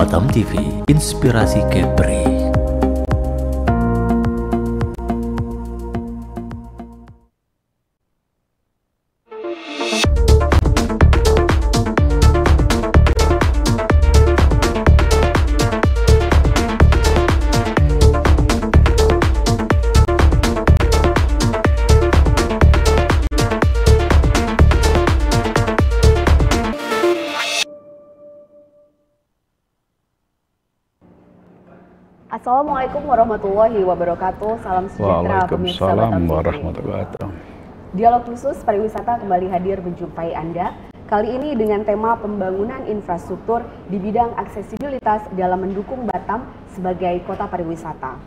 Batam TV, inspirasi Kepri. Assalamualaikum warahmatullahi wabarakatuh. Salam sejahtera pemirsa Batam TV. Dialog khusus pariwisata kembali hadir menjumpai Anda. Kali ini dengan tema pembangunan infrastruktur di bidang aksesibilitas dalam mendukung Batam sebagai kota pariwisata.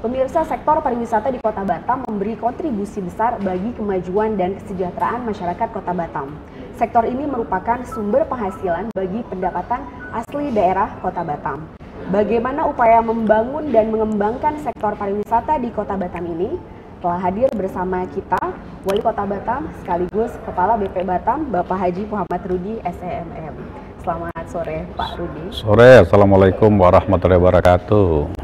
Pemirsa, sektor pariwisata di Kota Batam memberi kontribusi besar bagi kemajuan dan kesejahteraan masyarakat Kota Batam. Sektor ini merupakan sumber penghasilan bagi pendapatan asli daerah Kota Batam. Bagaimana upaya membangun dan mengembangkan sektor pariwisata di Kota Batam ini? Telah hadir bersama kita Wali Kota Batam sekaligus Kepala BP Batam, Bapak Haji Muhammad Rudi SEMM. Selamat sore Pak Rudi. Sore, Assalamualaikum warahmatullahi wabarakatuh.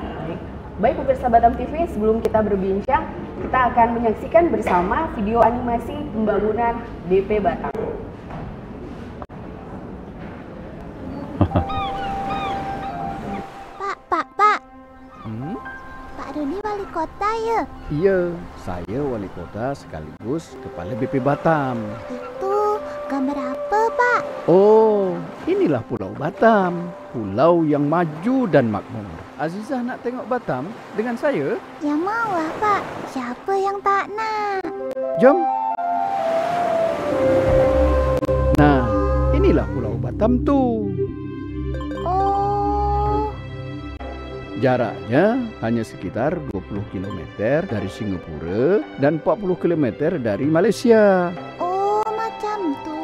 Baik pemirsa Batam TV, sebelum kita berbincang, kita akan menyaksikan bersama video animasi pembangunan BP Batam. Pak Rudi wali kota ya? Iya, saya wali kota sekaligus kepala BP Batam. Itu gambar apa Pak? Oh, inilah Pulau Batam. Pulau yang maju dan makmur. Azizah nak tengok Batam dengan saya? Ya maulah Pak, siapa yang tak nak? Jom. Nah, inilah Pulau Batam tu. Jaraknya hanya sekitar 20 km dari Singapura dan 40 km dari Malaysia. Oh, macam tu.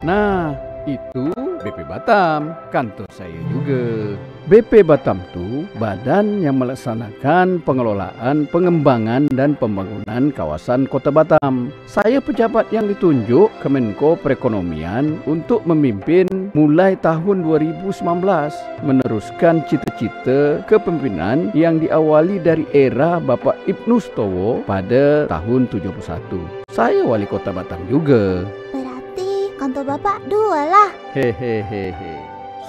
Nah, itu BP Batam, kantor saya juga. BP Batam tu badan yang melaksanakan pengelolaan, pengembangan dan pembangunan kawasan Kota Batam. Saya pejabat yang ditunjuk Kemenko Perekonomian untuk memimpin mulai tahun 2019, meneruskan cita-cita kepemimpinan yang diawali dari era Bapak Ibnu Sutowo pada tahun 71. Saya wali Kota Batam juga. Berarti kantor Bapak dua lah. Hehehe.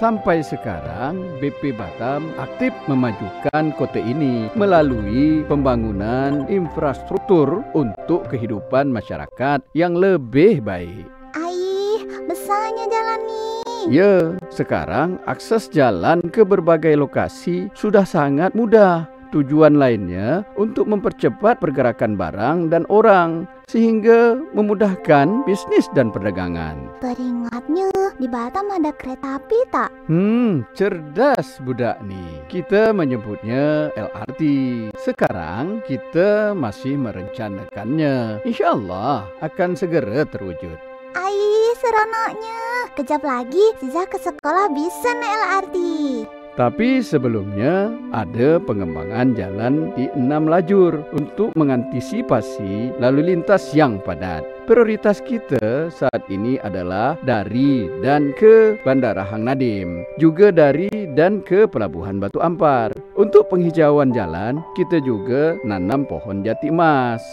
Sampai sekarang BP Batam aktif memajukan kota ini melalui pembangunan infrastruktur untuk kehidupan masyarakat yang lebih baik. Aih, besarnya jalan ni. Ya, sekarang akses jalan ke berbagai lokasi sudah sangat mudah. Tujuan lainnya untuk mempercepat pergerakan barang dan orang sehingga memudahkan bisnis dan perdagangan. Teringatnya di Batam ada kereta api tak? Cerdas budak ni. Kita menyebutnya LRT. Sekarang kita masih merencanakannya. InsyaAllah akan segera terwujud. Aih, seronoknya. Kejap lagi Ziza ke sekolah bisa naik LRT. Tapi sebelumnya ada pengembangan jalan di 6 lajur untuk mengantisipasi lalu lintas yang padat. Prioritas kita saat ini adalah dari dan ke Bandara Hang Nadim, juga dari dan ke Pelabuhan Batu Ampar. Untuk penghijauan jalan, kita juga nanam pohon jati emas.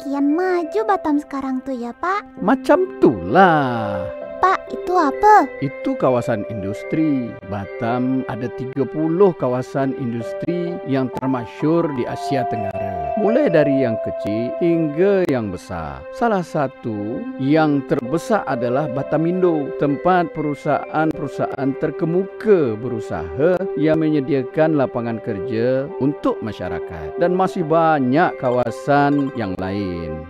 Kian maju Batam sekarang tuh ya Pak? Macam itulah. Pak, itu apa? Itu kawasan industri. Batam ada 30 kawasan industri yang termasyhur di Asia Tenggara. Mulai dari yang kecil hingga yang besar. Salah satu yang terbesar adalah Batamindo, tempat perusahaan-perusahaan terkemuka berusaha yang menyediakan lapangan kerja untuk masyarakat. Dan masih banyak kawasan yang lain.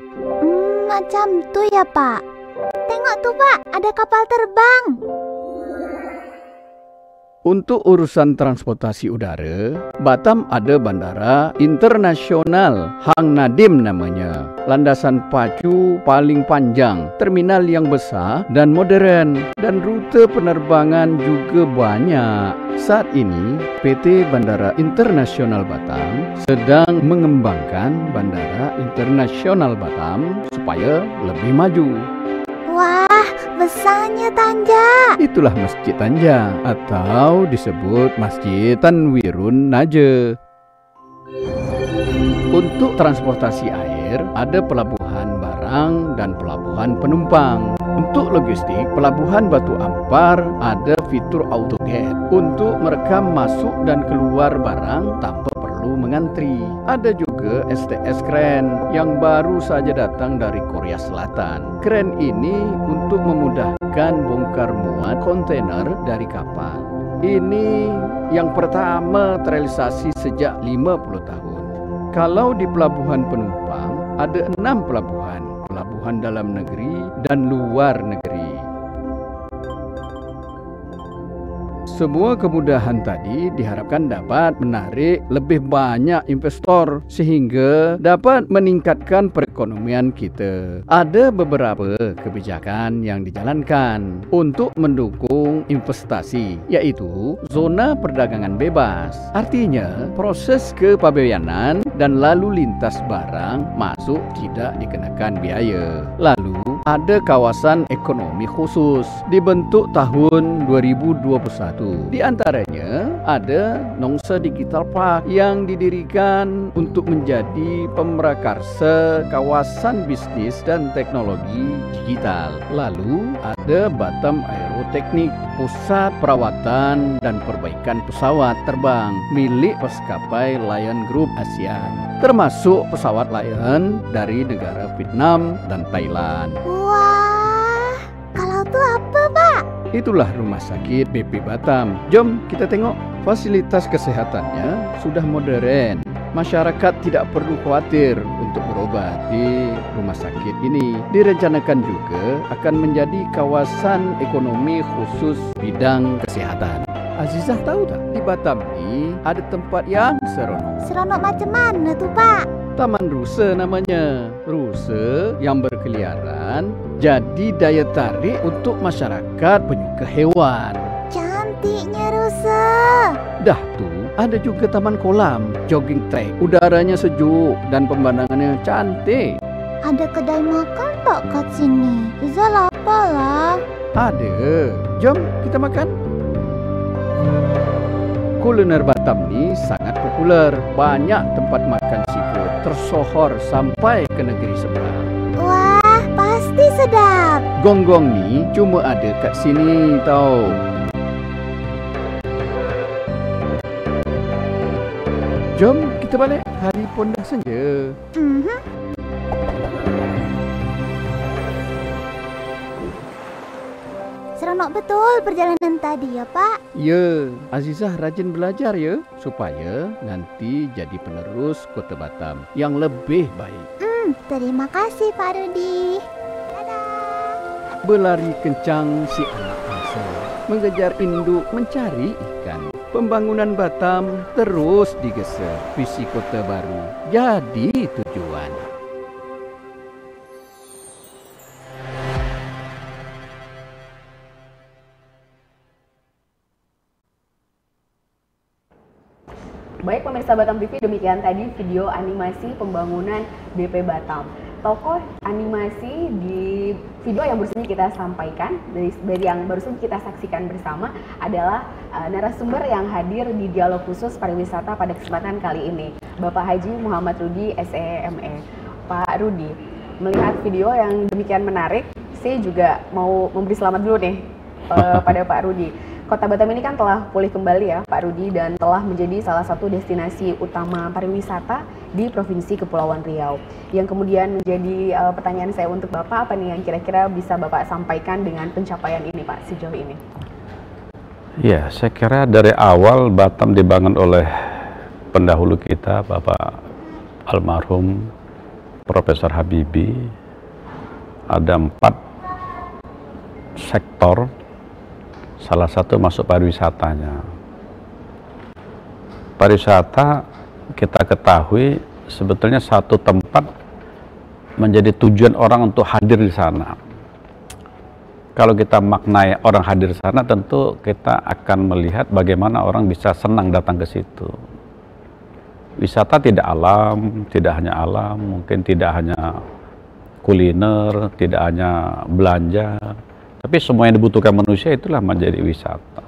Macam tu ya Pak. Tengok tuh Pak, ada kapal terbang. Untuk urusan transportasi udara, Batam ada bandara internasional Hang Nadim namanya. Landasan pacu paling panjang, terminal yang besar dan modern, dan rute penerbangan juga banyak. Saat ini, PT Bandara Internasional Batam sedang mengembangkan Bandara Internasional Batam supaya lebih maju. Wah, besarnya Tanja. Itulah Masjid Tanja atau disebut Masjid Tanwirun Naje. Untuk transportasi air, ada pelabuhan barang dan pelabuhan penumpang. Untuk logistik, pelabuhan Batu Ampar ada fitur autogate untuk merekam masuk dan keluar barang tanpa perlu mengantri. Ada juga STS Kren yang baru saja datang dari Korea Selatan. Kren ini untuk memudahkan bongkar muat kontainer dari kapal. Ini yang pertama terrealisasi sejak 50 tahun. Kalau di pelabuhan penumpang, ada 6 pelabuhan. Pelabuhan dalam negeri dan luar negeri. Semua kemudahan tadi diharapkan dapat menarik lebih banyak investor sehingga dapat meningkatkan perekonomian kita. Ada beberapa kebijakan yang dijalankan untuk mendukung investasi, yaitu zona perdagangan bebas. Artinya, proses kepabeanan dan lalu lintas barang masuk tidak dikenakan biaya. Lalu, ada kawasan ekonomi khusus dibentuk tahun 2021. Di antaranya ada Nongsa Digital Park yang didirikan untuk menjadi pemrakarsa kawasan bisnis dan teknologi digital. Lalu ada Batam Aeroteknik, pusat perawatan dan perbaikan pesawat terbang milik maskapai Lion Group ASEAN, termasuk pesawat Lion dari negara Vietnam dan Thailand. Wah, kalau itu apa, Pak? Itulah rumah sakit BP Batam. Jom kita tengok. Fasilitas kesehatannya sudah modern. Masyarakat tidak perlu khawatir untuk berobat di rumah sakit ini. Direncanakan juga akan menjadi kawasan ekonomi khusus bidang kesehatan. Azizah tahu tak? Di Batam ini ada tempat yang seronok. Seronok macam mana tuh, Pak? Taman Rusa namanya. Rusa yang berkeliaran jadi daya tarik untuk masyarakat penyuka hewan. Cantiknya rusa. Dah tu, ada juga taman kolam, jogging track. Udaranya sejuk dan pemandangannya cantik. Ada kedai makan tak kat sini? Riza lapar lah. Ada. Jom kita makan. Kuliner Batam ni sangat populer. Banyak tempat makan seafood tersohor sampai ke negeri seberang. Wah, pasti sedap. Gonggong ni cuma ada kat sini tau. Jom kita balik. Hari pun dah senja. Seronok betul perjalanan tadi ya, Pak. Ya, Azizah rajin belajar ya, supaya nanti jadi penerus Kota Batam yang lebih baik. Terima kasih Pak Rudi. Dadah. Berlari kencang si anak angsa, mengejar induk mencari ikan. Pembangunan Batam terus digeser, visi kota baru jadi tujuan. Baik pemirsa Batam TV, demikian tadi video animasi pembangunan BP Batam. Tokoh animasi di video yang barusan kita sampaikan, dari yang barusan kita saksikan bersama adalah narasumber yang hadir di dialog khusus pariwisata pada kesempatan kali ini, Bapak Haji Muhammad Rudi SEME. Pak Rudi, melihat video yang demikian menarik, saya juga mau memberi selamat dulu nih pada Pak Rudi. Kota Batam ini kan telah pulih kembali ya Pak Rudi, dan telah menjadi salah satu destinasi utama pariwisata di Provinsi Kepulauan Riau. Yang kemudian menjadi pertanyaan saya untuk Bapak, apa nih yang kira-kira bisa Bapak sampaikan dengan pencapaian ini Pak sejauh ini? Ya, saya kira dari awal Batam dibangun oleh pendahulu kita, Bapak almarhum Profesor Habibie. Ada 4 sektor, salah satu masuk pariwisatanya. Pariwisata kita ketahui sebetulnya satu tempat menjadi tujuan orang untuk hadir di sana. Kalau kita maknai orang hadir di sana, tentu kita akan melihat bagaimana orang bisa senang datang ke situ. Wisata tidak alam, tidak hanya alam, mungkin tidak hanya kuliner, tidak hanya belanja, Tapi semua yang dibutuhkan manusia itulah menjadi wisata.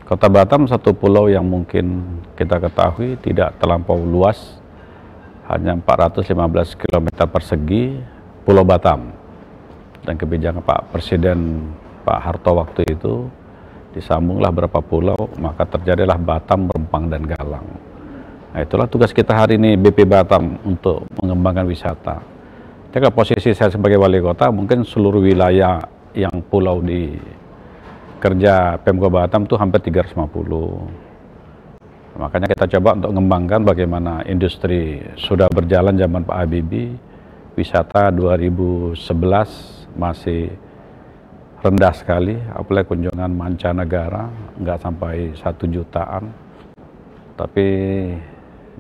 Kota Batam satu pulau yang mungkin kita ketahui tidak terlampau luas, hanya 415 km persegi Pulau Batam. Dan kebijakan Pak Presiden Pak Harto waktu itu disambunglah beberapa pulau, maka terjadilah Batam, Rempang, dan Galang. Nah, itulah tugas kita hari ini BP Batam untuk mengembangkan wisata. Jadi posisi saya sebagai wali kota, mungkin seluruh wilayah yang pulau di kerja Pemko Batam itu hampir 350. Makanya kita coba untuk mengembangkan bagaimana industri sudah berjalan zaman Pak Habibie, wisata 2011 masih rendah sekali, apalagi kunjungan mancanegara, nggak sampai 1 jutaan. Tapi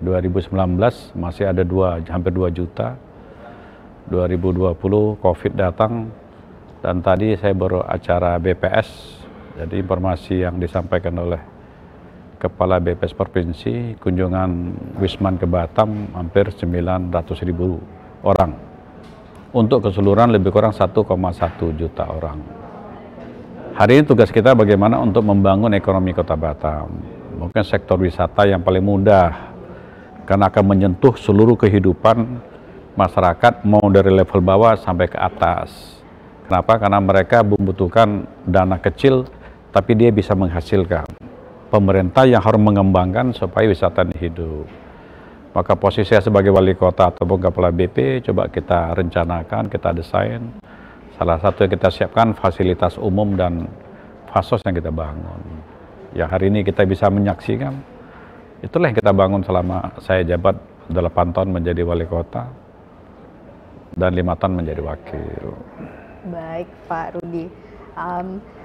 2019 masih ada hampir 2 juta. 2020 COVID datang, dan tadi saya baru acara BPS, jadi informasi yang disampaikan oleh Kepala BPS Provinsi, kunjungan Wisman ke Batam hampir 900.000 orang. Untuk keseluruhan lebih kurang 1,1 juta orang. Hari ini tugas kita bagaimana untuk membangun ekonomi Kota Batam. Mungkin sektor wisata yang paling mudah, karena akan menyentuh seluruh kehidupan masyarakat, mau dari level bawah sampai ke atas. Kenapa? Karena mereka membutuhkan dana kecil, tapi dia bisa menghasilkan. Pemerintah yang harus mengembangkan supaya wisata ini hidup. Maka posisi saya sebagai wali kota ataupun kepala BP, coba kita rencanakan, kita desain. Salah satu yang kita siapkan fasilitas umum dan fasos yang kita bangun. Yang hari ini kita bisa menyaksikan, itulah yang kita bangun selama saya jabat 8 tahun menjadi wali kota dan 5 tahun menjadi wakil. Baik Pak Rudi,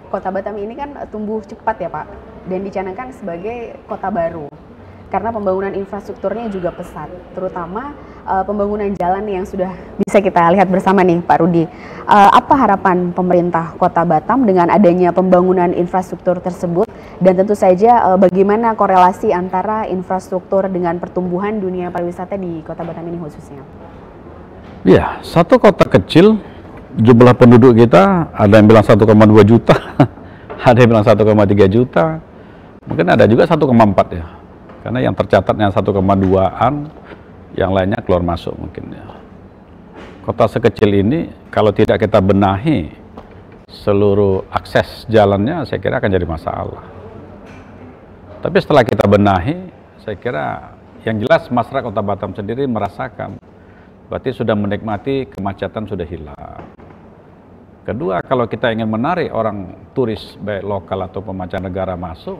Kota Batam ini kan tumbuh cepat ya Pak, dan dicanangkan sebagai kota baru. Karena pembangunan infrastrukturnya juga pesat, terutama pembangunan jalan yang sudah bisa kita lihat bersama nih Pak Rudi. Apa harapan pemerintah Kota Batam dengan adanya pembangunan infrastruktur tersebut? Dan tentu saja bagaimana korelasi antara infrastruktur dengan pertumbuhan dunia pariwisata di Kota Batam ini khususnya? Ya, satu kota kecil, jumlah penduduk kita ada yang bilang 1,2 juta, ada yang bilang 1,3 juta, mungkin ada juga 1,4 ya. Karena yang tercatatnya 1,2-an, yang lainnya keluar masuk mungkin ya. Kota sekecil ini kalau tidak kita benahi seluruh akses jalannya, saya kira akan jadi masalah. Tapi setelah kita benahi, saya kira yang jelas masyarakat Kota Batam sendiri merasakan, berarti sudah menikmati kemacetan sudah hilang. Kedua, kalau kita ingin menarik orang turis baik lokal atau mancanegara masuk,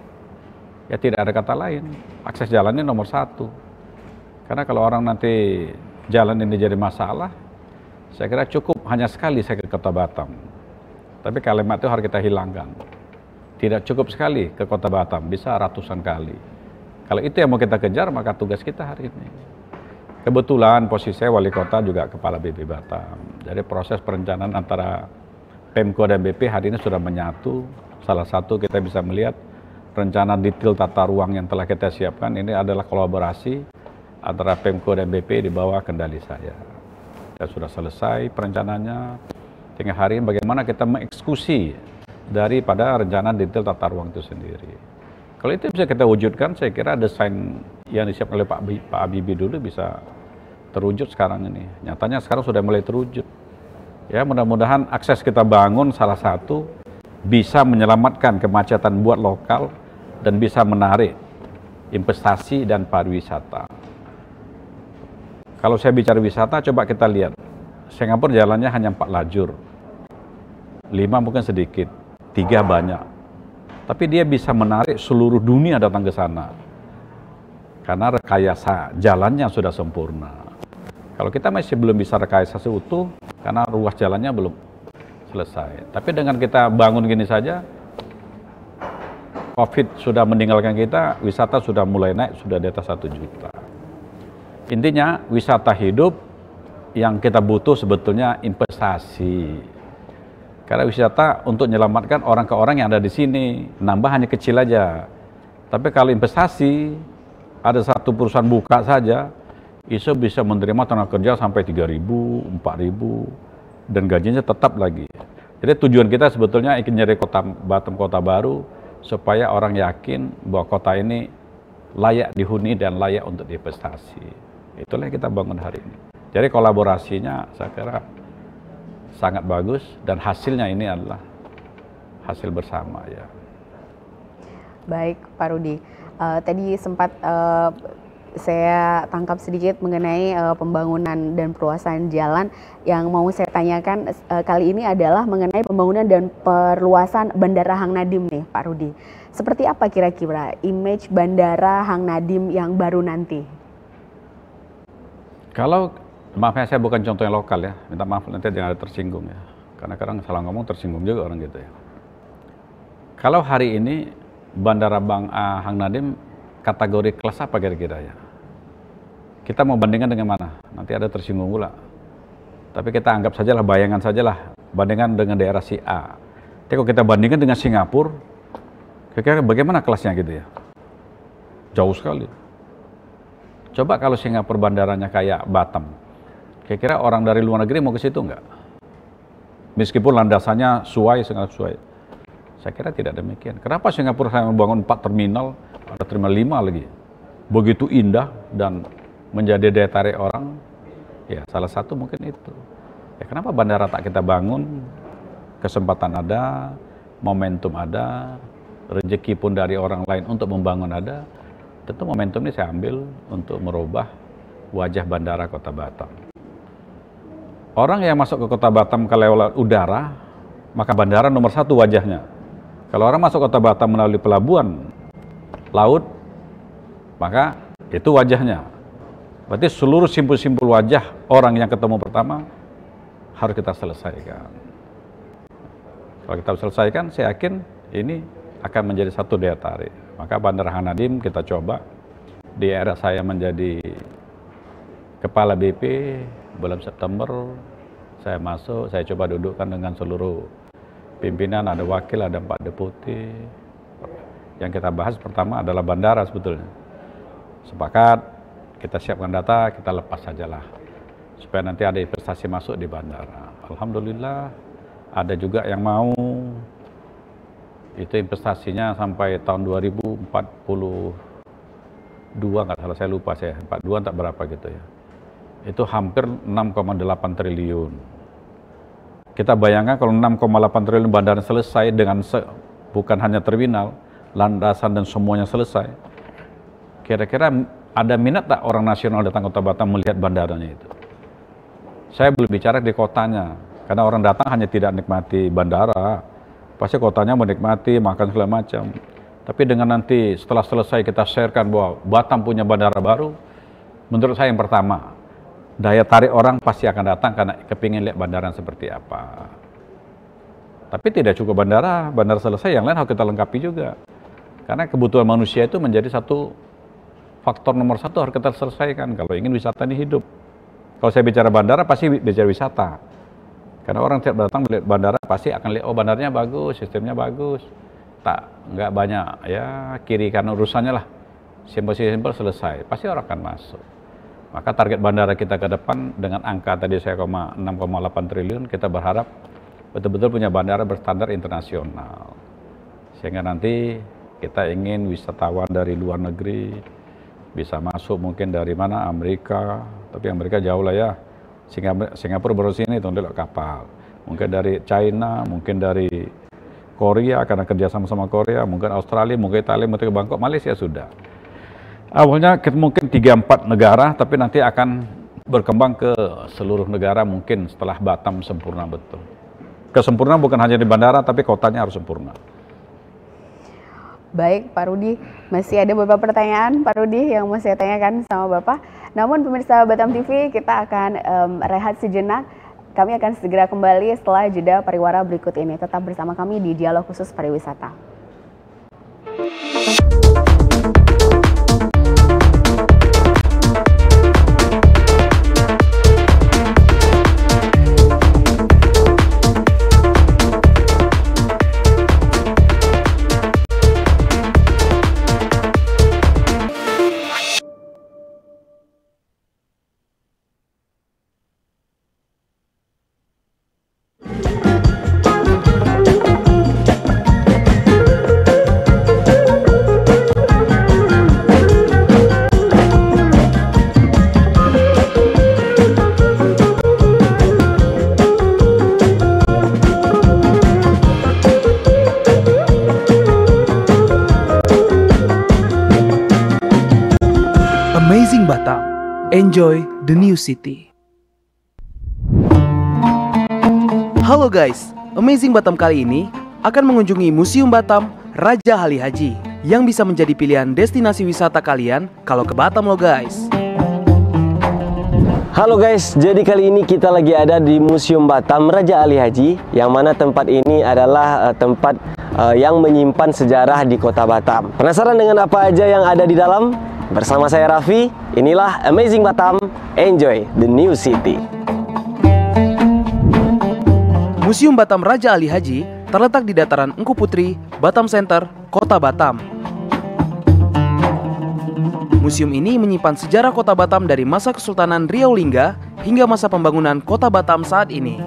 ya tidak ada kata lain, akses jalannya nomor 1. Karena kalau orang nanti jalan ini jadi masalah, saya kira cukup hanya sekali saya ke Kota Batam. Tapi kalimat itu harus kita hilangkan. Tidak cukup sekali ke Kota Batam, bisa ratusan kali. Kalau itu yang mau kita kejar, maka tugas kita hari ini. Kebetulan posisi saya wali kota juga kepala BP Batam. Jadi proses perencanaan antara Pemko dan BP hari ini sudah menyatu. Salah satu kita bisa melihat rencana detail tata ruang yang telah kita siapkan ini adalah kolaborasi antara Pemko dan BP di bawah kendali saya. Ya, sudah selesai perencanaannya. Tinggal hari ini bagaimana kita mengeksekusi daripada rencana detail tata ruang itu sendiri. Kalau itu bisa kita wujudkan, saya kira desain yang disiapkan oleh Pak Habibie dulu bisa terwujud sekarang ini. Nyatanya sekarang sudah mulai terwujud. Ya, mudah-mudahan akses kita bangun salah satu bisa menyelamatkan kemacetan buat lokal dan bisa menarik investasi dan pariwisata. Kalau saya bicara wisata, coba kita lihat. Singapura jalannya hanya 4 lajur. 5 mungkin sedikit, 3 banyak. Tapi dia bisa menarik seluruh dunia datang ke sana. Karena rekayasa jalannya sudah sempurna. Kalau kita masih belum bisa rekayasa seutuh, karena ruas jalannya belum selesai. Tapi dengan kita bangun gini saja, COVID sudah meninggalkan kita, wisata sudah mulai naik, sudah di atas 1 juta. Intinya, wisata hidup yang kita butuh sebetulnya investasi. Karena wisata untuk menyelamatkan orang ke orang yang ada di sini, nambah hanya kecil aja. Tapi kalau investasi, ada satu perusahaan buka saja, itu bisa menerima tenaga kerja sampai 3.000, 4.000, dan gajinya tetap lagi. Jadi tujuan kita sebetulnya ingin jadi kota Batam kota baru supaya orang yakin bahwa kota ini layak dihuni dan layak untuk diinvestasi. Itulah yang kita bangun hari ini. Jadi kolaborasinya saya kira sangat bagus dan hasilnya ini adalah hasil bersama ya. Baik Pak Rudi, tadi sempat saya tangkap sedikit mengenai pembangunan dan perluasan jalan. Yang mau saya tanyakan kali ini adalah mengenai pembangunan dan perluasan Bandara Hang Nadiem nih Pak Rudi. Seperti apa kira-kira image Bandara Hang Nadiem yang baru nanti? Kalau, maaf ya saya bukan contoh yang lokal ya, minta maaf nanti jangan ada tersinggung ya. Karena kadang salah ngomong tersinggung juga orang gitu ya. Kalau hari ini Bandara Hang Nadiem kategori kelas apa kira-kira ya? Kita mau bandingkan dengan mana? Nanti ada tersinggung pula. Tapi kita anggap sajalah, bayangan sajalah, bandingkan dengan daerah si A. Tapi kalau kita bandingkan dengan Singapura, kira-kira bagaimana kelasnya gitu ya? Jauh sekali. Coba kalau Singapura bandaranya kayak Batam, kira-kira orang dari luar negeri mau ke situ enggak? Meskipun landasannya sangat sesuai. Saya kira tidak demikian. Kenapa Singapura saya membangun 4 terminal, ada terminal 5 lagi? Begitu indah dan menjadi daya tarik orang, ya salah satu mungkin itu. Ya kenapa bandara tak kita bangun, kesempatan ada, momentum ada, rezeki pun dari orang lain untuk membangun ada, tentu momentum ini saya ambil untuk merubah wajah bandara Kota Batam. Orang yang masuk ke Kota Batam kalau lewat udara, maka bandara nomor 1 wajahnya. Kalau orang masuk Kota Batam melalui pelabuhan laut, maka itu wajahnya. Berarti seluruh simpul-simpul wajah orang yang ketemu pertama harus kita selesaikan. Kalau kita selesaikan, saya yakin ini akan menjadi satu daya tarik. Maka Bandara Hang Nadiem kita coba. Di era saya menjadi Kepala BP, bulan September, saya masuk, saya coba dudukkan dengan seluruh pimpinan, ada wakil, ada 4 deputi. Yang kita bahas pertama adalah bandara sebetulnya. Sepakat, kita siapkan data, kita lepas sajalah. Supaya nanti ada investasi masuk di bandara. Alhamdulillah, ada juga yang mau. Itu investasinya sampai tahun 2042, nggak salah, saya lupa saya, 42 tak berapa gitu ya. Itu hampir 6,8 triliun. Kita bayangkan kalau 6,8 triliun bandara selesai dengan bukan hanya terminal, landasan dan semuanya selesai. Kira-kira ada minat tak orang nasional datang Kota Batam melihat bandaranya itu? Saya belum bicara di kotanya, karena orang datang hanya tidak nikmati bandara, pasti kotanya menikmati, makan segala macam. Tapi dengan nanti setelah selesai kita sharekan bahwa Batam punya bandara baru, menurut saya yang pertama, daya tarik orang pasti akan datang karena kepingin lihat bandara seperti apa. Tapi tidak cukup bandara selesai, yang lain harus kita lengkapi juga. Karena kebutuhan manusia itu menjadi satu faktor nomor 1 harus kita selesaikan kalau ingin wisata ini hidup. Kalau saya bicara bandara, pasti bicara wisata. Karena orang tiap datang melihat bandara, pasti akan lihat, oh bandaranya bagus, sistemnya bagus. Nggak banyak, ya kiri kanan urusannya lah. Simpel-simpel selesai, pasti orang akan masuk. Maka target bandara kita ke depan dengan angka tadi saya 6,8 triliun, kita berharap betul-betul punya bandara berstandar internasional. Sehingga nanti kita ingin wisatawan dari luar negeri, bisa masuk mungkin dari mana, Amerika, tapi Amerika jauh lah ya. Singapura baru sini tuh lewat kapal. Mungkin dari China, mungkin dari Korea karena kerjasama sama Korea, mungkin Australia, mungkin Italia, mungkin Bangkok, Malaysia sudah. Awalnya mungkin 3-4 negara, tapi nanti akan berkembang ke seluruh negara mungkin setelah Batam sempurna betul. Kesempurnaan bukan hanya di bandara, tapi kotanya harus sempurna. Baik Pak Rudi, masih ada beberapa pertanyaan Pak Rudi yang mau saya tanyakan sama Bapak. Namun pemirsa Batam TV, kita akan rehat sejenak. Kami akan segera kembali setelah jeda pariwara berikut ini. Tetap bersama kami di Dialog Khusus Pariwisata. Enjoy the new city. Halo guys, Amazing Batam kali ini akan mengunjungi Museum Batam Raja Ali Haji yang bisa menjadi pilihan destinasi wisata kalian kalau ke Batam loh guys. Halo guys, jadi kali ini kita lagi ada di Museum Batam Raja Ali Haji, yang mana tempat ini adalah tempat yang menyimpan sejarah di kota Batam. Penasaran dengan apa aja yang ada di dalam? Bersama saya Raffi, inilah Amazing Batam, enjoy the new city. Museum Batam Raja Ali Haji terletak di dataran Engku Putri, Batam Center, Kota Batam. Museum ini menyimpan sejarah Kota Batam dari masa Kesultanan Riau Lingga hingga masa pembangunan Kota Batam saat ini.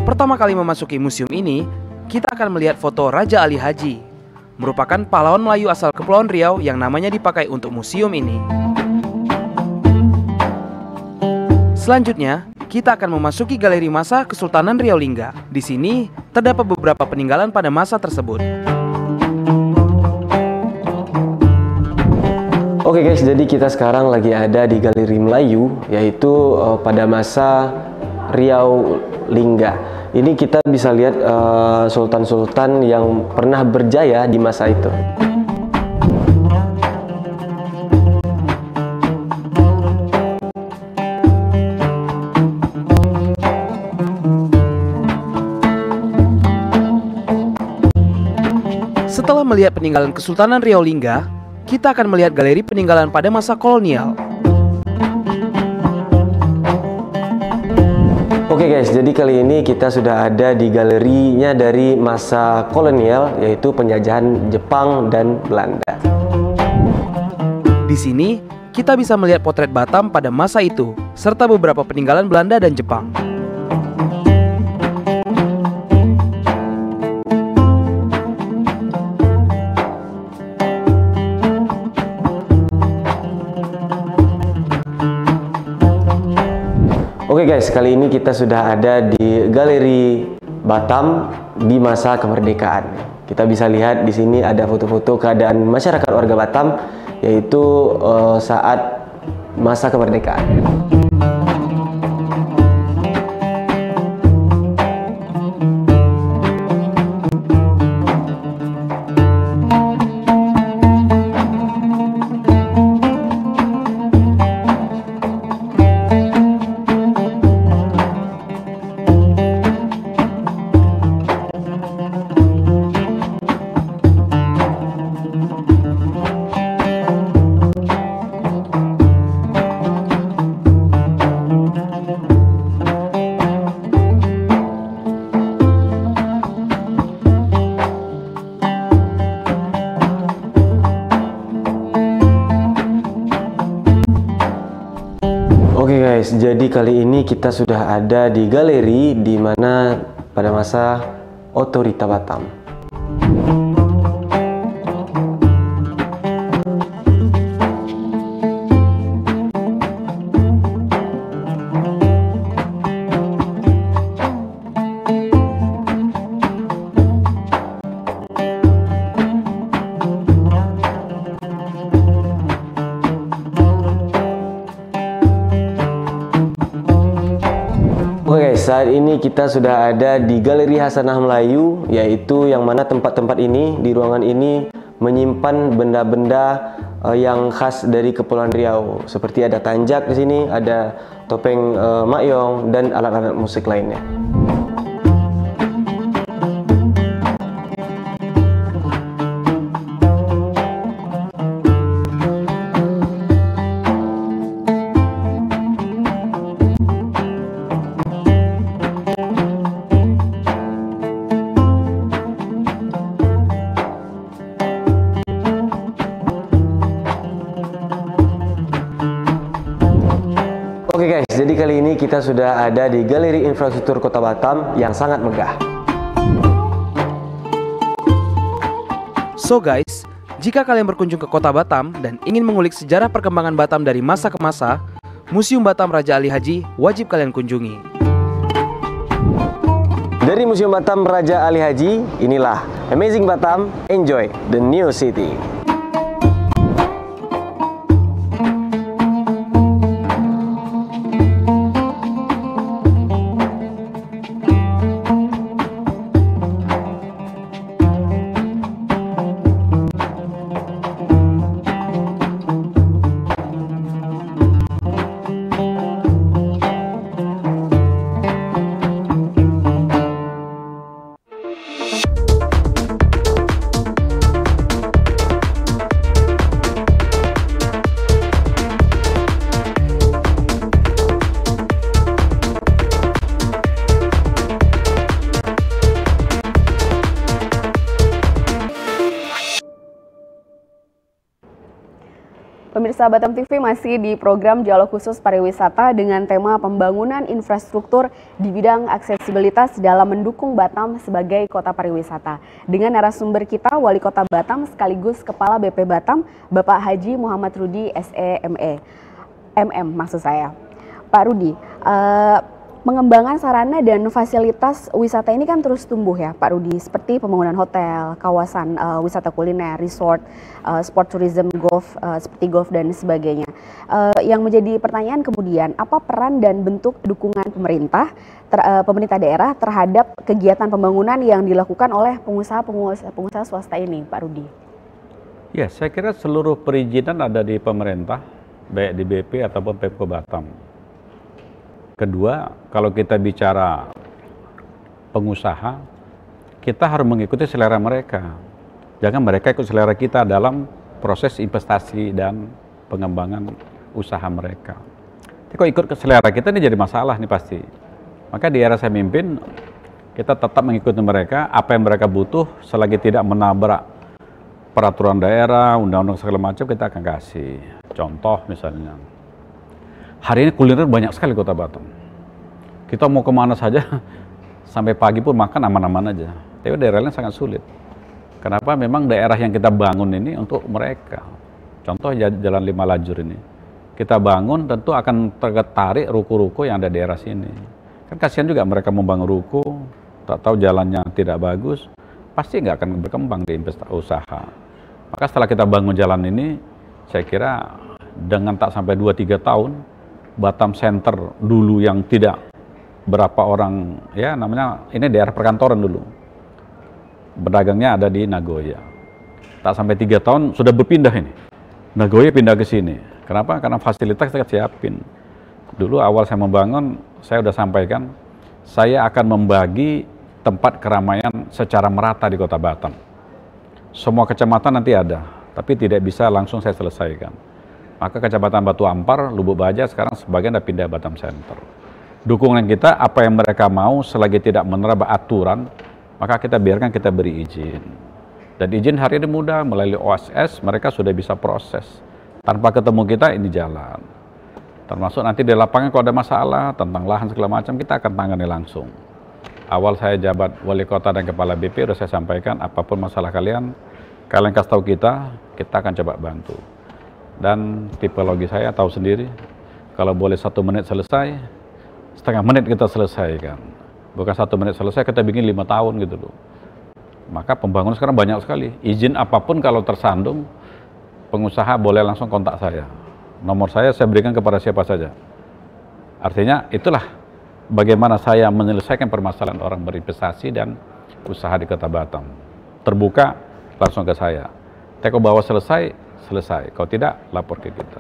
Pertama kali memasuki museum ini, kita akan melihat foto Raja Ali Haji, merupakan pahlawan Melayu asal Kepulauan Riau yang namanya dipakai untuk museum ini. Selanjutnya, kita akan memasuki galeri masa Kesultanan Riau Lingga. Di sini terdapat beberapa peninggalan pada masa tersebut. Oke guys, jadi kita sekarang lagi ada di Galeri Melayu, yaitu pada masa Riau Lingga. Ini kita bisa lihat sultan-sultan yang pernah berjaya di masa itu. Setelah melihat peninggalan Kesultanan Riau Lingga, kita akan melihat galeri peninggalan pada masa kolonial. Oke guys, jadi kali ini kita sudah ada di galerinya dari masa kolonial, yaitu penjajahan Jepang dan Belanda. Di sini, kita bisa melihat potret Batam pada masa itu, serta beberapa peninggalan Belanda dan Jepang. Oke guys, kali ini kita sudah ada di Galeri Batam di masa kemerdekaan. Kita bisa lihat di sini ada foto-foto keadaan masyarakat warga Batam, yaitu saat masa kemerdekaan. Oke guys, jadi kali ini kita sudah ada di galeri di mana pada masa Otorita Batam. Oke guys, saat ini kita sudah ada di Galeri Hasanah Melayu, yaitu yang mana tempat-tempat ini, di ruangan ini menyimpan benda-benda yang khas dari Kepulauan Riau. Seperti ada tanjak di sini, ada topeng makyong dan alat-alat musik lainnya. Oke guys, jadi kali ini kita sudah ada di Galeri Infrastruktur Kota Batam yang sangat megah. So guys, jika kalian berkunjung ke Kota Batam dan ingin mengulik sejarah perkembangan Batam dari masa ke masa, Museum Batam Raja Ali Haji wajib kalian kunjungi. Dari Museum Batam Raja Ali Haji, inilah Amazing Batam, enjoy the new city. Pemirsa Batam TV masih di program Dialog Khusus Pariwisata dengan tema pembangunan infrastruktur di bidang aksesibilitas dalam mendukung Batam sebagai kota pariwisata. Dengan narasumber kita, Wali Kota Batam sekaligus Kepala BP Batam, Bapak Haji Muhammad Rudi SEME. Maksud saya. Pak Rudi, pengembangan sarana dan fasilitas wisata ini kan terus tumbuh ya Pak Rudi, seperti pembangunan hotel, kawasan wisata kuliner, resort, sport tourism, golf, seperti golf dan sebagainya. Yang menjadi pertanyaan kemudian, apa peran dan bentuk dukungan pemerintah daerah terhadap kegiatan pembangunan yang dilakukan oleh pengusaha swasta ini Pak Rudi? Ya, saya kira seluruh perizinan ada di pemerintah, baik di BP ataupun Pemko Batam. Kedua, kalau kita bicara pengusaha, kita harus mengikuti selera mereka. Jangan mereka ikut selera kita dalam proses investasi dan pengembangan usaha mereka. Jadi kalau ikut ke selera kita ini jadi masalah nih pasti. Maka di era saya mimpin, kita tetap mengikuti mereka, apa yang mereka butuh selagi tidak menabrak peraturan daerah, undang-undang segala macam kita akan kasih. Contoh misalnya, hari ini kuliner banyak sekali Kota Batam. Kita mau kemana saja, sampai pagi pun makan aman-aman aja. Tapi daerah lain sangat sulit. Kenapa? Memang daerah yang kita bangun ini untuk mereka. Contoh Jalan 5 Lajur ini. Kita bangun tentu akan tertarik ruko-ruko yang ada di daerah sini. Kan kasihan juga mereka membangun ruko, tak tahu jalannya tidak bagus, pasti nggak akan berkembang di investasi usaha. Maka setelah kita bangun jalan ini, saya kira dengan tak sampai 2-3 tahun, Batam Center dulu yang tidak berapa orang, ya namanya, ini daerah perkantoran dulu. Berdagangnya ada di Nagoya. Tak sampai 3 tahun sudah berpindah ini. Nagoya pindah ke sini. Kenapa? Karena fasilitas kita siapin. Dulu awal saya membangun, saya sudah sampaikan, saya akan membagi tempat keramaian secara merata di Kota Batam. Semua kecamatan nanti ada, tapi tidak bisa langsung saya selesaikan. Maka Kecamatan Batu Ampar, Lubuk Baja sekarang sebagian sudah pindah Batam Center. Dukungan kita, apa yang mereka mau selagi tidak menerapkan aturan, maka kita biarkan, kita beri izin. Dan izin hari ini mudah, melalui OSS mereka sudah bisa proses. Tanpa ketemu kita, ini jalan. Termasuk nanti di lapangan kalau ada masalah tentang lahan segala macam, kita akan tangani langsung. Awal saya jabat Wali Kota dan Kepala BP, sudah saya sampaikan, apapun masalah kalian kasih tahu kita akan coba bantu. Dan tipologi saya tahu sendiri, kalau boleh 1 menit selesai, setengah menit kita selesaikan. Bukan 1 menit selesai, kita bikin 5 tahun gitu loh. Maka pembangunan sekarang banyak sekali. Izin apapun kalau tersandung, pengusaha boleh langsung kontak saya. Nomor saya berikan kepada siapa saja. Artinya itulah bagaimana saya menyelesaikan permasalahan orang berinvestasi dan usaha di Kota Batam. Terbuka, langsung ke saya. Teko bahwa selesai. Kalau tidak, lapor ke kita.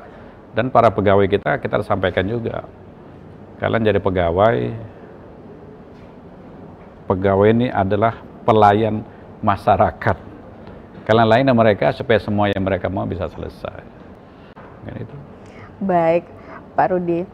Dan para pegawai kita sampaikan juga. Kalian jadi pegawai ini adalah pelayan masyarakat. Kalian lain dengan mereka supaya semua yang mereka mau bisa selesai. Itu. Baik, Pak Rudi.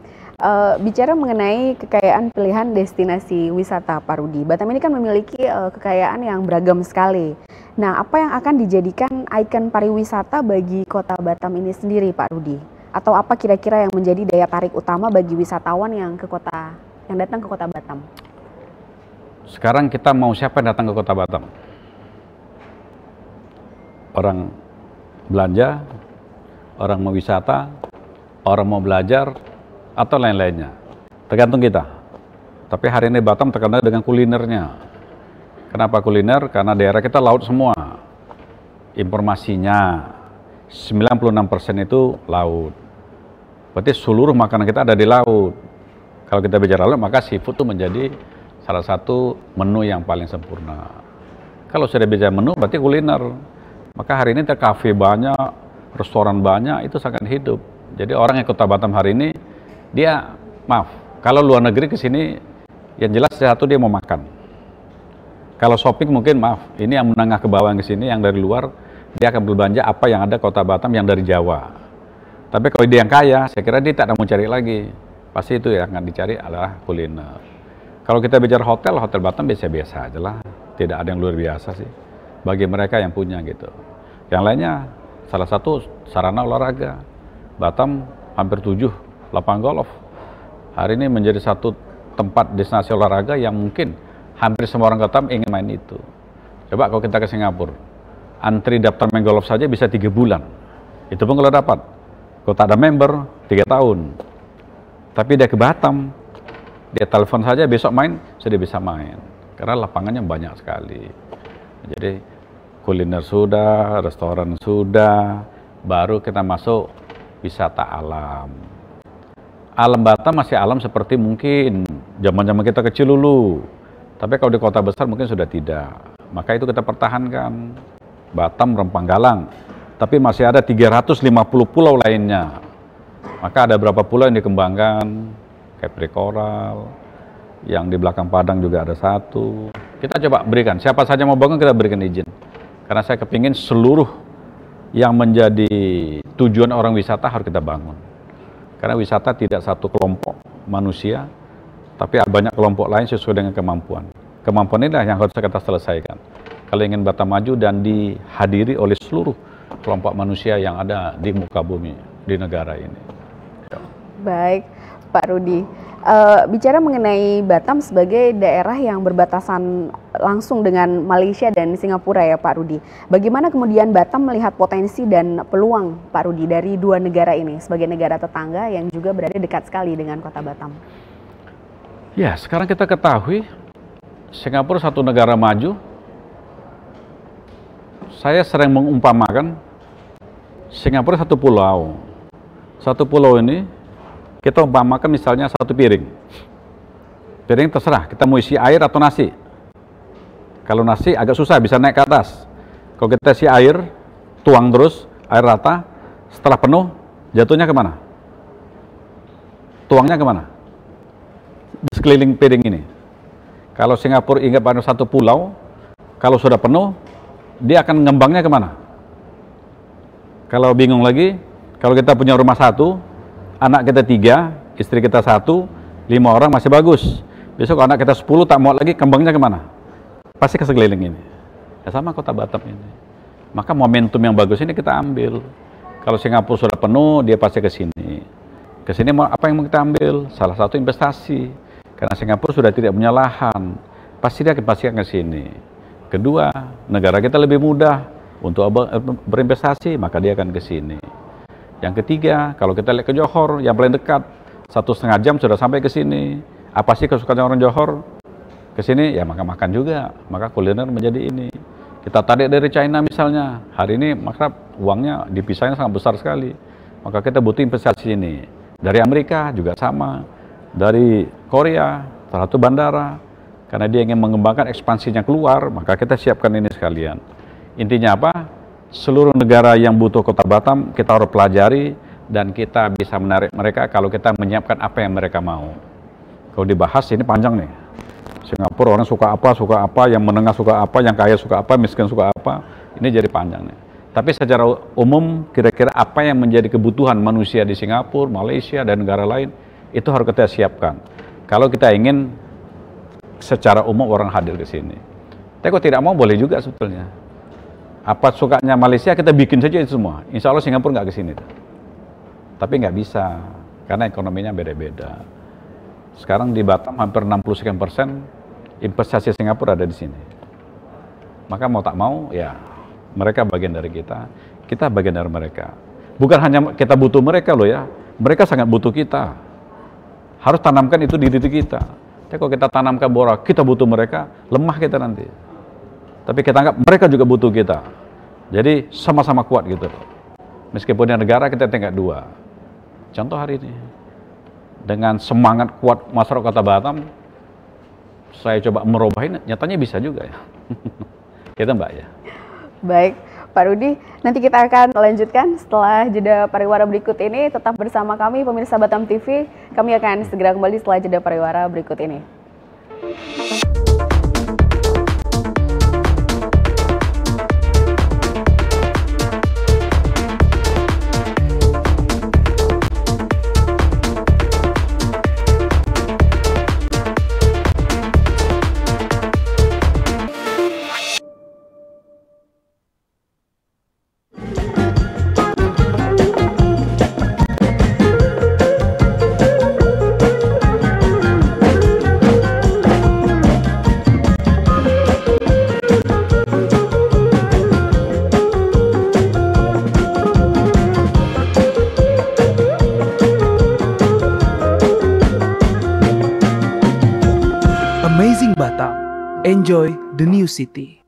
Bicara mengenai kekayaan pilihan destinasi wisata, Pak Rudi, Batam ini kan memiliki kekayaan yang beragam sekali. Nah, apa yang akan dijadikan ikon pariwisata bagi Kota Batam ini sendiri, Pak Rudi? Atau apa kira-kira yang menjadi daya tarik utama bagi wisatawan yang datang ke Kota Batam? Sekarang kita mau siapa yang datang ke Kota Batam? Orang belanja, orang mau wisata, orang mau belajar, atau lain-lainnya. Tergantung kita. Tapi hari ini Batam terkenal dengan kulinernya. Kenapa kuliner? Karena daerah kita laut semua. Informasinya 96% itu laut. Berarti seluruh makanan kita ada di laut. Kalau kita bicara laut, maka seafood itu menjadi salah satu menu yang paling sempurna. Kalau sudah bicara menu, berarti kuliner. Maka hari ini kafe banyak, restoran banyak, itu sangat hidup. Jadi orang yang Kota Batam hari ini, dia, kalau luar negeri ke sini, yang jelas satu dia mau makan. Kalau shopping mungkin, ini yang menengah ke bawah ke sini, yang dari luar, dia akan berbelanja apa yang ada Kota Batam yang dari Jawa. Tapi kalau dia yang kaya, saya kira dia tak mau cari lagi. Pasti itu yang akan dicari adalah kuliner. Kalau kita bicara hotel Batam biasa-biasa aja lah. Tidak ada yang luar biasa sih. Bagi mereka yang punya gitu. Yang lainnya, salah satu sarana olahraga. Batam hampir 7 lapangan golf. Hari ini menjadi satu tempat destinasi olahraga yang mungkin hampir semua orang Batam ingin main itu. Coba kalau kita ke Singapura, antri daftar main golf saja bisa 3 bulan. Itu pun kalau dapat. Kalau tak ada member, 3 tahun. Tapi dia ke Batam, dia telepon saja besok main, sudah bisa main. Karena lapangannya banyak sekali. Jadi kuliner sudah, restoran sudah, baru kita masuk wisata alam. Alam Batam masih alam seperti mungkin zaman-zaman kita kecil dulu. Tapi kalau di kota besar mungkin sudah tidak. Maka itu kita pertahankan. Batam, Rempang Galang. Tapi masih ada 350 pulau lainnya. Maka ada berapa pulau yang dikembangkan, Kepri Coral, yang di belakang Padang juga ada satu. Kita coba berikan, siapa saja mau bangun kita berikan izin. Karena saya kepingin seluruh yang menjadi tujuan orang wisata harus kita bangun. Karena wisata tidak satu kelompok manusia, tapi banyak kelompok lain sesuai dengan kemampuan. Kemampuan inilah yang harus kita selesaikan. Kalau ingin Batam maju dan dihadiri oleh seluruh kelompok manusia yang ada di muka bumi, di negara ini. Baik, Pak Rudi. Bicara mengenai Batam sebagai daerah yang berbatasan langsung dengan Malaysia dan Singapura ya Pak Rudi. Bagaimana kemudian Batam melihat potensi dan peluang Pak Rudi dari dua negara ini sebagai negara tetangga yang juga berada dekat sekali dengan kota Batam? Ya, sekarang kita ketahui Singapura satu negara maju. Saya sering mengumpamakan Singapura satu pulau. Satu pulau ini kita umpamakan misalnya satu piring. Piring terserah, kita mau isi air atau nasi. Kalau nasi agak susah, bisa naik ke atas. Kalau kita isi air, tuang terus, air rata, setelah penuh, jatuhnya kemana? Tuangnya kemana? Di sekeliling piring ini. Kalau Singapura ingat pada satu pulau, kalau sudah penuh, dia akan ngembangnya kemana? Kalau bingung lagi, kalau kita punya rumah satu, anak kita 3, istri kita 1, 5 orang masih bagus. Besok anak kita 10 tak mau lagi, kembangnya kemana? Pasti ke sekeliling ini. Ya sama kota Batam ini. Maka momentum yang bagus ini kita ambil. Kalau Singapura sudah penuh, dia pasti ke sini. Ke sini apa yang mau kita ambil? Salah satu investasi. Karena Singapura sudah tidak punya lahan, pasti dia akan ke sini. Kedua, negara kita lebih mudah untuk berinvestasi, maka dia akan ke sini. Yang ketiga, kalau kita lihat ke Johor, yang paling dekat, 1,5 jam sudah sampai ke sini. Apa sih kesukaan orang Johor? Ke sini, ya makan-makan juga. Maka kuliner menjadi ini. Kita tarik dari China misalnya, hari ini maka uangnya dipisahnya sangat besar sekali. Maka kita butuh investasi ini. Dari Amerika juga sama. Dari Korea, salah satu bandara. Karena dia ingin mengembangkan ekspansinya keluar, maka kita siapkan ini sekalian. Intinya apa? Seluruh negara yang butuh kota Batam, kita harus pelajari dan kita bisa menarik mereka kalau kita menyiapkan apa yang mereka mau. Kalau dibahas ini panjang nih. Singapura orang suka apa, yang menengah suka apa, yang kaya suka apa, miskin suka apa. Ini jadi panjang nih. Tapi secara umum, kira-kira apa yang menjadi kebutuhan manusia di Singapura, Malaysia, dan negara lain, itu harus kita siapkan. Kalau kita ingin secara umum orang hadir ke sini. Tapi kalau tidak mau boleh juga sebetulnya. Apa sukanya Malaysia kita bikin saja itu semua. Insya Allah Singapura nggak ke sini. Tapi nggak bisa karena ekonominya beda-beda. Sekarang di Batam hampir 60% investasi Singapura ada di sini. Maka mau tak mau ya mereka bagian dari kita bagian dari mereka. Bukan hanya kita butuh mereka loh ya. Mereka sangat butuh kita. Harus tanamkan itu di diri kita. Tapi kalau kita tanamkan bahwa kita butuh mereka, lemah kita nanti. Tapi kita anggap mereka juga butuh kita. Jadi sama-sama kuat gitu. Meskipun di negara kita tingkat 2. Contoh hari ini. Dengan semangat kuat masyarakat Kota Batam, saya coba merubah ini, nyatanya bisa juga ya. Kita Mbak ya. Baik, Pak Rudi, nanti kita akan lanjutkan setelah jeda pariwara berikut ini. Tetap bersama kami pemirsa Batam TV. Kami akan segera kembali setelah jeda pariwara berikut ini. Enjoy the new city.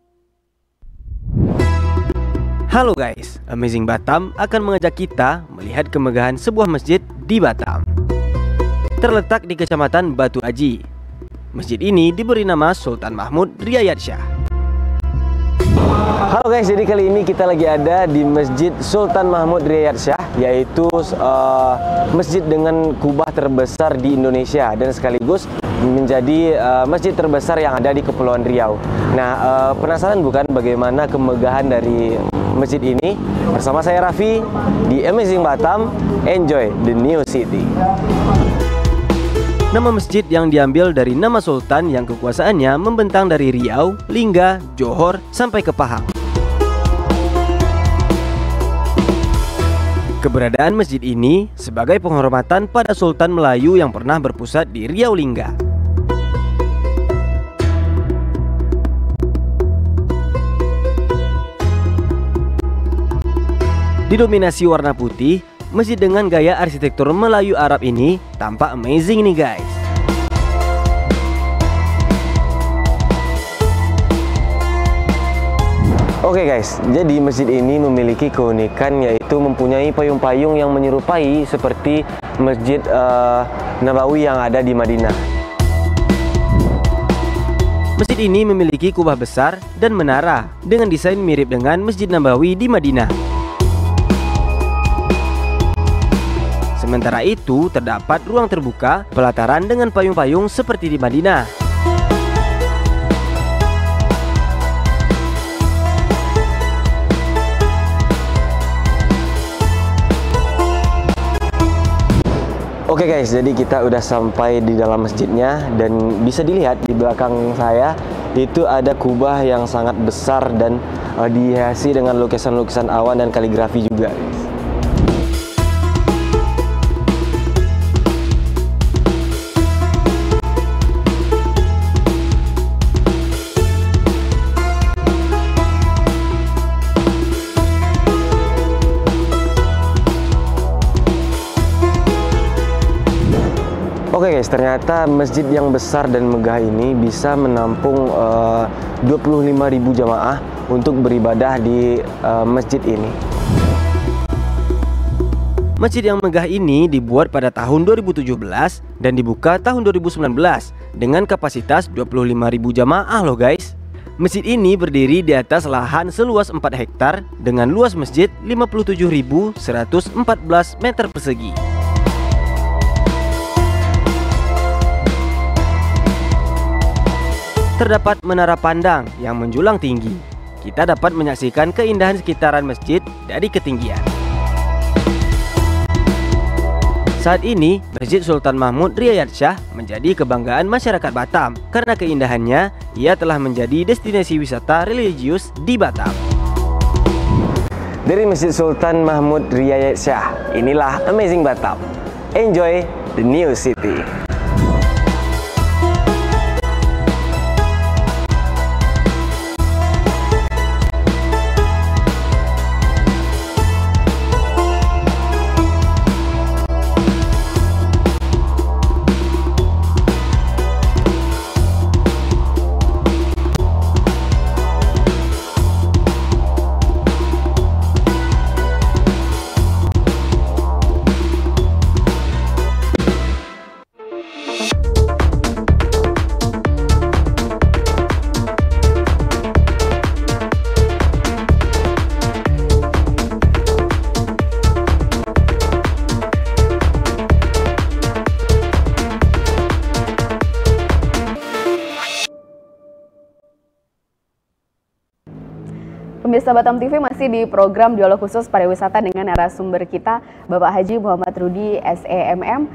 Halo guys, Amazing Batam akan mengajak kita melihat kemegahan sebuah masjid di Batam. Terletak di Kecamatan Batu Aji. Masjid ini diberi nama Sultan Mahmud Riayat Shah. Halo guys, jadi kali ini kita lagi ada di Masjid Sultan Mahmud Riayat Shah, yaitu masjid dengan kubah terbesar di Indonesia dan sekaligus menjadi masjid terbesar yang ada di Kepulauan Riau. Nah, penasaran bukan bagaimana kemegahan dari masjid ini? Bersama saya Raffi di Amazing Batam, enjoy the new city. Nama masjid yang diambil dari nama sultan yang kekuasaannya membentang dari Riau, Lingga, Johor sampai ke Pahang. Keberadaan masjid ini sebagai penghormatan pada Sultan Melayu yang pernah berpusat di Riau Lingga. Didominasi warna putih, masjid dengan gaya arsitektur Melayu Arab ini tampak amazing nih guys. Oke guys, jadi masjid ini memiliki keunikan yaitu mempunyai payung-payung yang menyerupai seperti Masjid Nabawi yang ada di Madinah. Masjid ini memiliki kubah besar dan menara dengan desain mirip dengan Masjid Nabawi di Madinah. Sementara itu, terdapat ruang terbuka pelataran dengan payung-payung seperti di Madinah. Oke guys, jadi kita udah sampai di dalam masjidnya dan bisa dilihat di belakang saya itu ada kubah yang sangat besar dan dihiasi dengan lukisan-lukisan awan dan kaligrafi juga. Oke guys, ternyata masjid yang besar dan megah ini bisa menampung 25.000 jamaah untuk beribadah di masjid ini. Masjid yang megah ini dibuat pada tahun 2017 dan dibuka tahun 2019 dengan kapasitas 25.000 jamaah loh guys. Masjid ini berdiri di atas lahan seluas 4 hektar dengan luas masjid 57.114 meter persegi. Terdapat menara pandang yang menjulang tinggi. Kita dapat menyaksikan keindahan sekitaran masjid dari ketinggian. Saat ini, Masjid Sultan Mahmud Riayat Shah menjadi kebanggaan masyarakat Batam karena keindahannya. Ia telah menjadi destinasi wisata religius di Batam. Dari Masjid Sultan Mahmud Riayat Shah, inilah Amazing Batam. Enjoy the new city. Pemirsa Batam TV masih di program Dialog Khusus Pariwisata dengan narasumber kita Bapak Haji Muhammad Rudi SEMM,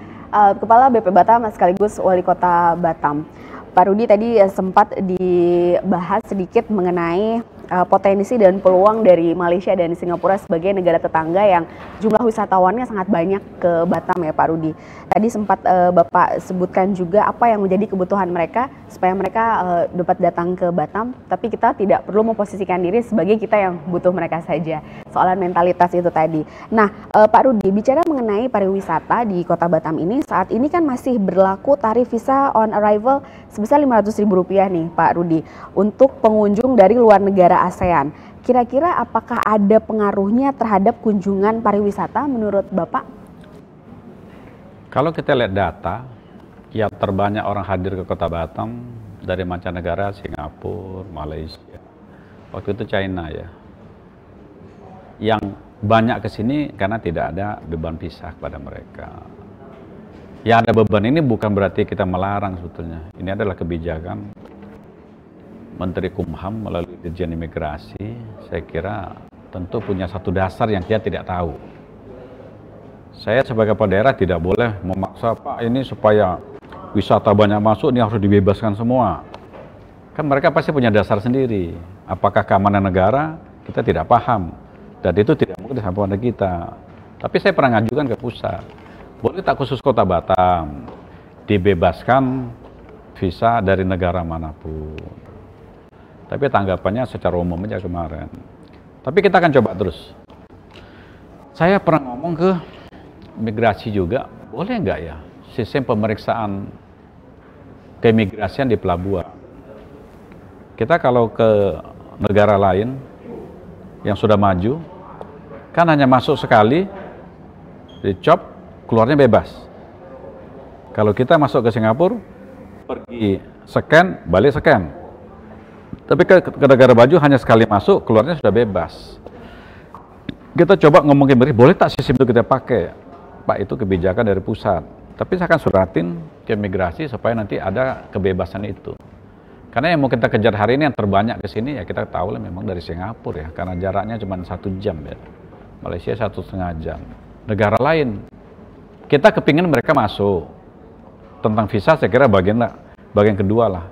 Kepala BP Batam sekaligus Wali Kota Batam. Pak Rudi tadi sempat dibahas sedikit mengenai potensi dan peluang dari Malaysia dan Singapura sebagai negara tetangga yang jumlah wisatawannya sangat banyak ke Batam ya Pak Rudi. Tadi sempat Bapak sebutkan juga apa yang menjadi kebutuhan mereka supaya mereka dapat datang ke Batam, tapi kita tidak perlu memposisikan diri sebagai kita yang butuh mereka saja. Soalan mentalitas itu tadi. Nah, Pak Rudi, bicara mengenai pariwisata di Kota Batam ini, saat ini kan masih berlaku tarif visa on arrival sebesar Rp500.000 nih Pak Rudi untuk pengunjung dari luar negara ASEAN. Kira-kira apakah ada pengaruhnya terhadap kunjungan pariwisata menurut Bapak? Kalau kita lihat data, yang terbanyak orang hadir ke Kota Batam dari mancanegara, Singapura, Malaysia, waktu itu China ya. Yang banyak ke sini karena tidak ada beban visa kepada mereka. Yang ada beban ini bukan berarti kita melarang sebetulnya. Ini adalah kebijakan Menteri Kumham melalui Dirjen Imigrasi. Saya kira tentu punya satu dasar yang dia tidak tahu. Saya sebagai kepala daerah tidak boleh memaksa, Pak, ini supaya wisata banyak masuk, ini harus dibebaskan semua. Kan mereka pasti punya dasar sendiri. Apakah keamanan negara? Kita tidak paham. Dan itu tidak mungkin disampaikan kepada kita. Tapi saya pernah ngajukan ke pusat. Boleh tak khusus Kota Batam dibebaskan visa dari negara manapun. Tapi tanggapannya secara umum aja kemarin. Tapi kita akan coba terus. Saya pernah ngomong ke migrasi juga, boleh nggak ya sistem pemeriksaan keimigrasian di pelabuhan. Kita kalau ke negara lain yang sudah maju, kan hanya masuk sekali, dicop, keluarnya bebas. Kalau kita masuk ke Singapura, pergi scan, balik scan. Tapi ke negara maju hanya sekali masuk, keluarnya sudah bebas. Kita coba ngomongin, boleh tak sistem itu kita pakai? Pak, itu kebijakan dari pusat. Tapi saya akan suratin ke imigrasi supaya nanti ada kebebasan itu. Karena yang mau kita kejar hari ini yang terbanyak ke sini, ya kita tahu lah memang dari Singapura ya. Karena jaraknya cuma 1 jam ya. Malaysia 1,5 jam. Negara lain, kita kepingin mereka masuk. Tentang visa saya kira bagian kedua lah.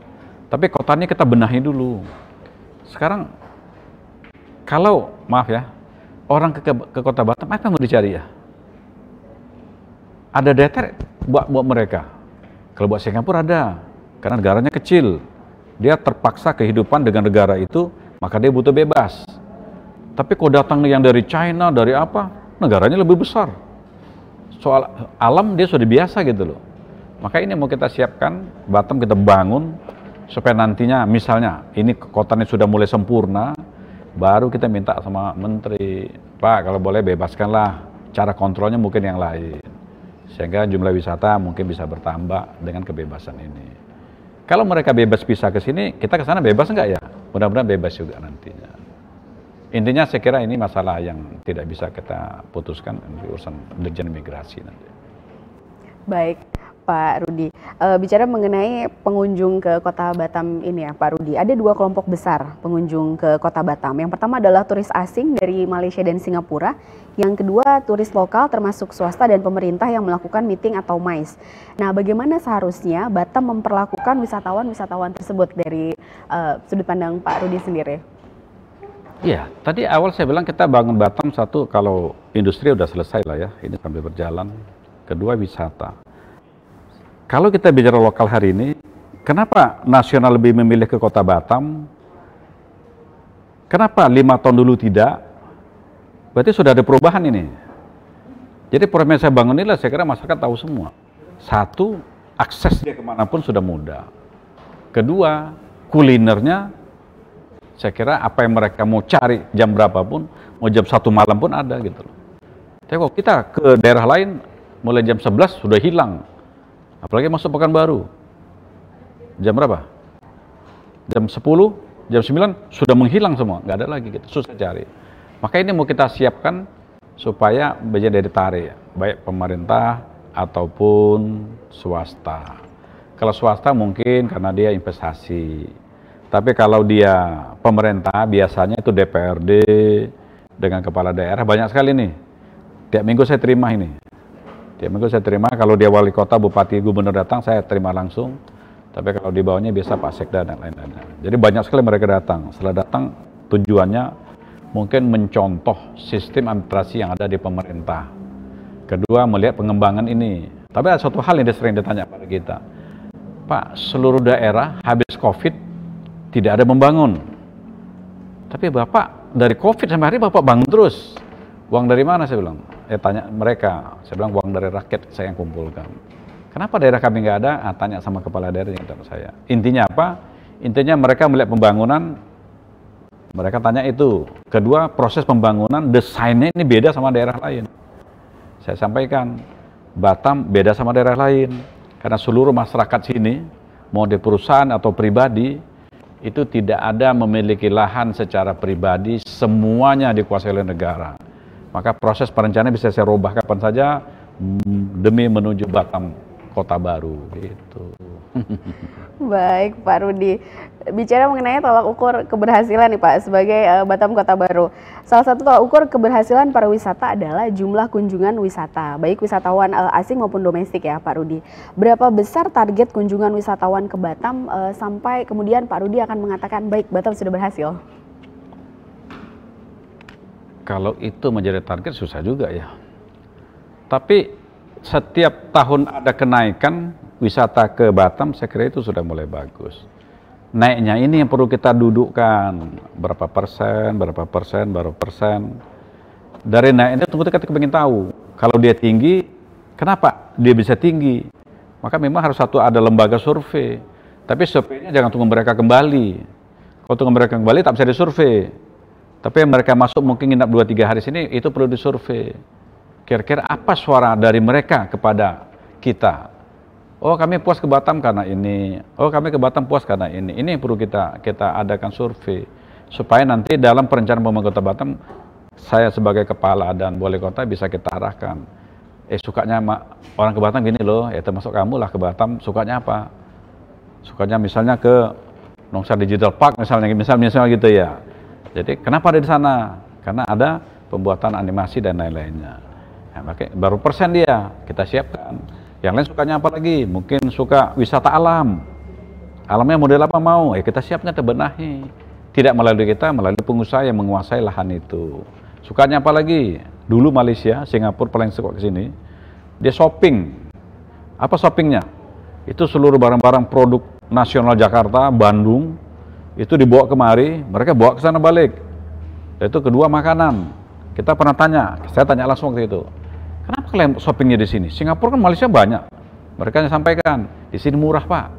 Tapi kotanya kita benahi dulu. Sekarang, kalau, maaf ya, orang ke Kota Batam, apa yang mau dicari ya? Ada data buat mereka. Kalau buat Singapura ada, karena negaranya kecil. Dia terpaksa kehidupan dengan negara itu, maka dia butuh bebas. Tapi kalau datang yang dari China, dari apa, negaranya lebih besar. Soal alam dia sudah biasa gitu loh. Maka ini mau kita siapkan, Batam kita bangun, supaya nantinya misalnya ini kotanya sudah mulai sempurna, baru kita minta sama Menteri, Pak kalau boleh bebaskanlah, cara kontrolnya mungkin yang lain. Sehingga jumlah wisata mungkin bisa bertambah dengan kebebasan ini. Kalau mereka bebas bisa ke sini, kita ke sana bebas enggak ya? Mudah-mudahan bebas juga nantinya. Intinya saya kira ini masalah yang tidak bisa kita putuskan di urusan Dirjen Imigrasi nanti. Baik, Pak Rudi. Bicara mengenai pengunjung ke Kota Batam ini ya Pak Rudi, ada 2 kelompok besar pengunjung ke Kota Batam. Yang pertama adalah turis asing dari Malaysia dan Singapura. Yang kedua turis lokal termasuk swasta dan pemerintah yang melakukan meeting atau MICE. Nah, bagaimana seharusnya Batam memperlakukan wisatawan-wisatawan tersebut dari sudut pandang Pak Rudi sendiri? Iya, tadi awal saya bilang kita bangun Batam satu, kalau industri udah selesai lah ya, ini sambil berjalan. Kedua wisata. Kalau kita bicara lokal hari ini, kenapa nasional lebih memilih ke Kota Batam? Kenapa 5 tahun dulu tidak? Berarti sudah ada perubahan ini. Jadi program yang saya bangun inilah saya kira masyarakat tahu semua. Satu, akses dia kemanapun sudah mudah. Kedua, kulinernya, saya kira apa yang mereka mau cari jam berapapun, mau jam 1 malam pun ada gitu loh. Tapi kalau kita ke daerah lain, mulai jam 11 sudah hilang. Apalagi masuk Pekanbaru. Jam berapa? Jam 10, jam 9 sudah menghilang semua, nggak ada lagi gitu, susah cari. Maka ini mau kita siapkan supaya menjadi daya tarik, baik pemerintah ataupun swasta. Kalau swasta mungkin karena dia investasi. Tapi kalau dia pemerintah, biasanya itu DPRD dengan kepala daerah, banyak sekali nih. Tiap minggu saya terima ini. Tiap minggu saya terima, kalau dia wali kota, bupati, gubernur datang, saya terima langsung. Tapi kalau di bawahnya biasa Pak Sekda dan lain-lainnya. Jadi banyak sekali mereka datang. Setelah datang, Tujuannya mungkin mencontoh sistem administrasi yang ada di pemerintah. Kedua, melihat pengembangan ini. Tapi ada satu hal yang sering ditanya pada kita, Pak, seluruh daerah habis COVID tidak ada membangun. Tapi Bapak dari COVID sampai hari Bapak bangun terus. Uang dari mana, saya bilang? Tanya mereka. Saya bilang uang dari rakyat saya yang kumpulkan. Kenapa daerah kami nggak ada? Tanya sama kepala daerah yang tanya saya. Intinya apa? Intinya mereka melihat pembangunan, mereka tanya itu. Kedua, proses pembangunan, desainnya ini beda sama daerah lain. Saya sampaikan, Batam beda sama daerah lain. Karena seluruh masyarakat sini, mau di perusahaan atau pribadi, itu tidak ada memiliki lahan secara pribadi, semuanya dikuasai oleh negara. Maka proses perencanaan bisa saya rubah kapan saja demi menuju Batam, kota baru. Gitu. Baik, Pak Rudi. Bicara mengenai tolak ukur keberhasilan nih Pak, sebagai Batam Kota Baru. Salah satu tolak ukur keberhasilan pariwisata adalah jumlah kunjungan wisata, baik wisatawan asing maupun domestik ya Pak Rudi. Berapa besar target kunjungan wisatawan ke Batam sampai kemudian Pak Rudi akan mengatakan, baik, Batam sudah berhasil? Kalau itu menjadi target susah juga ya. Tapi setiap tahun ada kenaikan wisata ke Batam, saya kira itu sudah mulai bagus. Naiknya ini yang perlu kita dudukkan, berapa persen. Dari naiknya tunggu kita ingin tahu, kalau dia tinggi, kenapa dia bisa tinggi? Maka memang harus ada lembaga survei. Tapi surveinya jangan tunggu mereka kembali. Kalau tunggu mereka kembali tak bisa disurvei. Tapi yang mereka masuk mungkin nginap 2-3 hari sini, itu perlu disurvei. Kira-kira apa suara dari mereka kepada kita? Oh, kami puas ke Batam karena ini. Oh, kami ke Batam puas karena ini. Ini yang perlu kita adakan survei. Supaya nanti dalam perencanaan pembangunan Kota Batam, saya sebagai kepala dan wali kota bisa kita arahkan. Sukanya orang ke Batam gini loh, termasuk kamu lah ke Batam, sukanya apa? Sukanya misalnya ke Nongsa Digital Park misalnya gitu ya. Jadi kenapa ada di sana? Karena ada pembuatan animasi dan lain-lainnya. Nah, baru persen dia, kita siapkan. Yang lain sukanya apa lagi? Mungkin suka wisata alam. Alamnya model apa mau? Kita siapnya terbenahi. Tidak melalui kita, melalui pengusaha yang menguasai lahan itu. Sukanya apa lagi? Dulu Malaysia, Singapura paling suka ke sini. Dia shopping. Apa shoppingnya? Itu seluruh barang-barang produk nasional Jakarta, Bandung, itu dibawa kemari, mereka bawa ke sana balik. Itu kedua, makanan. Kita pernah tanya, saya tanya langsung waktu itu. Kenapa kalian shoppingnya di sini? Singapura kan Malaysia banyak. Mereka sampaikan, di sini murah Pak,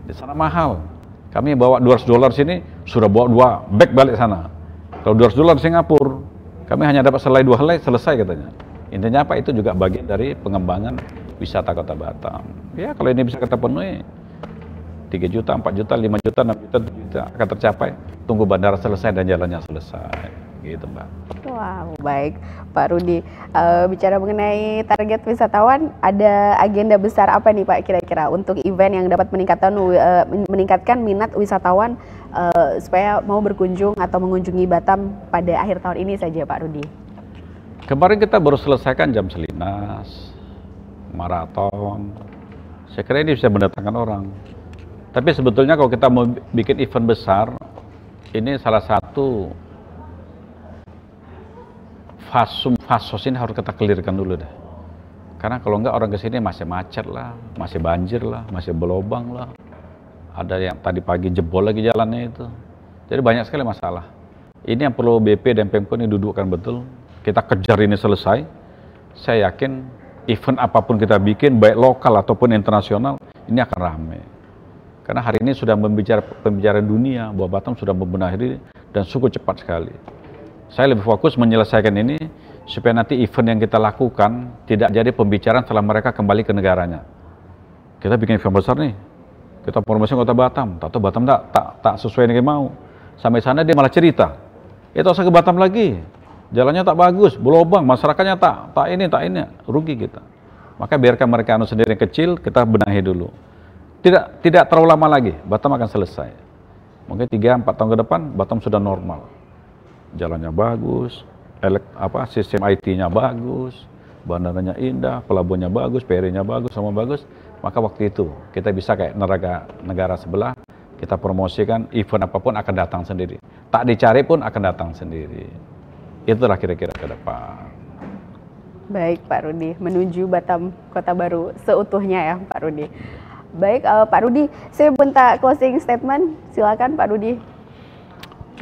di sana mahal. Kami bawa $200 sini, sudah bawa 2 bag balik sana. Kalau $200 Singapura, kami hanya dapat selai 2 helai, selesai katanya. Intinya apa? Itu juga bagian dari pengembangan wisata Kota Batam. Ya kalau ini bisa kita penuhi, 3 juta, 4 juta, 5 juta, 6 juta, 7 juta akan tercapai. Tunggu bandara selesai dan jalannya selesai. Gitu Mbak. Wow, baik Pak Rudi. Bicara mengenai target wisatawan, ada agenda besar apa nih Pak kira-kira untuk event yang dapat meningkatkan minat wisatawan supaya mau berkunjung atau mengunjungi Batam pada akhir tahun ini saja Pak Rudi? Kemarin kita baru selesaikan jam selinas, maraton. Saya kira ini bisa mendatangkan orang. Tapi sebetulnya kalau kita mau bikin event besar, ini salah satu fasos ini harus kita clearkan dulu deh. Karena kalau enggak orang kesini masih macet lah, masih banjir lah, masih berlobang lah. Ada yang tadi pagi jebol lagi jalannya itu. Jadi banyak sekali masalah. Ini yang perlu BP dan Pemko ini dudukkan betul. Kita kejar ini selesai. Saya yakin event apapun kita bikin, baik lokal ataupun internasional, ini akan ramai. Karena hari ini sudah pembicaraan dunia bahwa Batam sudah membenahi diri dan cukup cepat sekali. Saya lebih fokus menyelesaikan ini supaya nanti event yang kita lakukan tidak jadi pembicaraan setelah mereka kembali ke negaranya. Kita bikin event besar nih, kita promosikan Kota Batam, tahu Batam tak sesuai dengan mau. Sampai sana dia malah cerita, tak usah ke Batam lagi, jalannya tak bagus, berlobang, masyarakatnya tak ini, rugi kita. Maka biarkan mereka sendiri yang kecil, kita benahi dulu. Tidak terlalu lama lagi, Batam akan selesai. Mungkin 3-4 tahun ke depan, Batam sudah normal. Jalannya bagus, sistem IT-nya bagus, bandaranya indah, pelabuhannya bagus, PRI-nya bagus, semua bagus. Maka waktu itu kita bisa kayak negara sebelah, kita promosikan, event apapun akan datang sendiri. Tak dicari pun akan datang sendiri. Itulah kira-kira ke depan. Baik Pak Rudi, menuju Batam Kota Baru seutuhnya ya Pak Rudi. Baik Pak Rudi, saya minta closing statement, silakan Pak Rudi.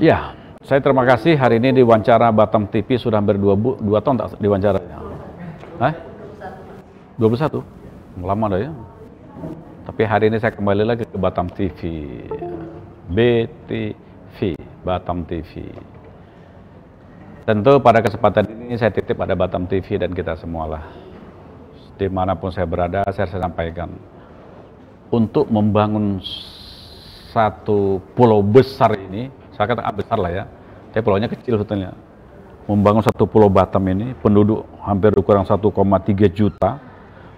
Ya, saya terima kasih hari ini di wawancara Batam TV sudah hampir 2 tahun tak diwawancara. 21? Lama dah ya. Tapi hari ini saya kembali lagi ke Batam TV. BTV, Batam TV. Tentu pada kesempatan ini saya titip pada Batam TV dan kita semualah. Dimanapun saya berada, saya sampaikan. Untuk membangun satu pulau besar ini, saya katakan besar lah ya, tapi pulaunya kecil sebetulnya. Membangun satu pulau Batam ini, penduduk hampir kurang 1,3 juta,